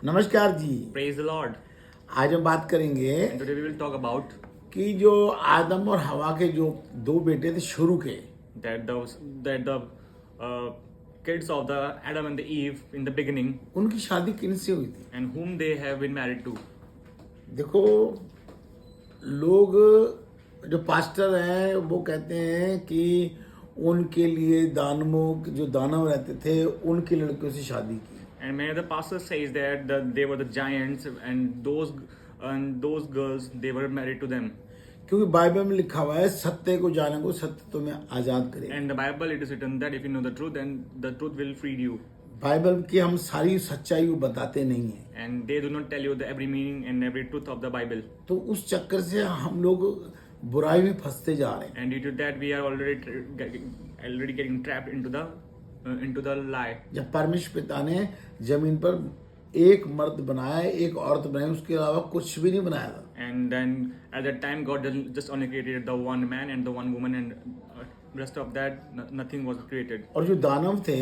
नमस्कार जी। Praise the Lord. आज हम बात करेंगे And today we will talk about कि जो आदम और हवा के जो दो बेटे थे शुरू के, that the uh, kids of the Adam and the Eve in the beginning, उनकी शादी किनसे हुई थी? and whom they have been married to. देखो, लोग जो पास्टर हैं वो कहते हैं कि उनके लिए दानवों जो दानव रहते थे उनकी लड़कियों से शादी की। And many of the pastors says that they were the giants, and those girls they were married to them. क्योंकि बाइबल में लिखा हुआ है सत्य को जाने को सत्य तुम्हें आजाद करे। And the Bible it is written that if you know the truth, then the truth will free you. Bible की हम सारी सच्चाई को बताते नहीं है, And they do not tell you the every meaning and every truth of the Bible. तो उस चक्कर से हम लोग बुराई में फंसते जा रहे हैं। And due to that, we are already getting trapped into the lie. जब परमेश्वर पिता ने जमीन पर एक मर्द बनाया, एक औरत बनाई, उसके अलावा कुछ भी नहीं बनाया था। And then at that time, God just only created the one man and the one woman, and rest of that nothing was created. और जो दानव थे,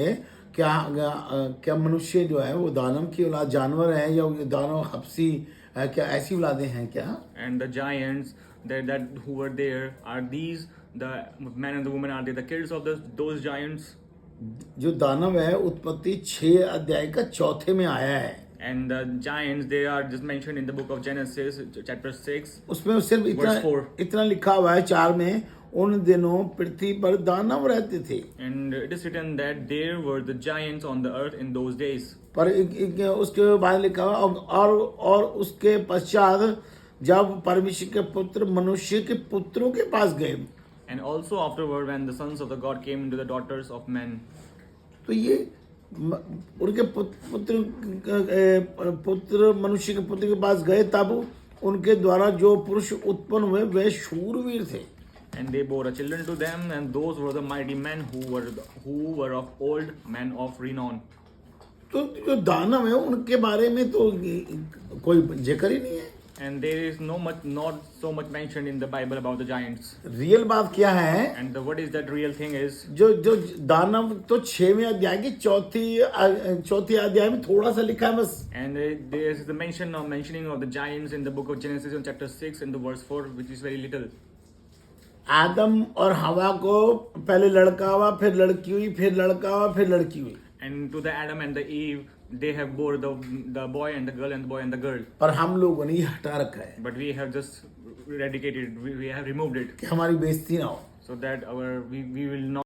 क्या मनुष्य जो है वो दानव की औलाद जानवर है या ये दानव हब्सी है, क्या ऐसी औलादें हैं क्या? And the giants that who were there, are these the man and the woman, are they the kids of those giants? जो दानव है उत्पत्ति 6 अध्याय का 4 में आया है। And the giants, they are just mentioned in the book of Genesis, chapter 6. उसमें सिर्फ इतना लिखा हुआ है 4 में, उन दिनों पृथ्वी पर दानव रहते थे। And it is written that there were the giants on the earth in those days. पर उसके बाद लिखा हुआ और उसके पश्चात जब परमेश्वर के पुत्र मनुष्य के पुत्रों के पास गए, And also afterward, when the sons of the God came into the daughters of men. तो ये उनके पुत्र मनुष्य के पुत्र के पास गए, तब उनके द्वारा जो पुरुष उत्पन्न हुए वे शूरवीर थे। And they bore a children to them, and those were the mighty men who were of old, men of renown. तो जो दानव है उनके बारे में तो कोई जिक्र ही नहीं है। And there is not so much mentioned in the Bible about the giants. Real बात क्या है? And what is that real thing is? जो दानव तो 6वें अध्याय की चौथी अध्याय में थोड़ा सा लिखा है बस। And there is the mentioning of the giants in the book of Genesis in chapter 6 and the verse 4, which is very little. आदम और हवा को पहले लड़का हुआ, फिर लड़की हुई, फिर लड़का हुआ, फिर लड़की हुई। And to the Adam and the Eve, they have bore the boy and the girl and the boy and the girl. पर हम लोगों ने ये हटा रखा है, But we have just eradicated, we have removed it, कि हमारी बेइज्जती ना हो। so that we will not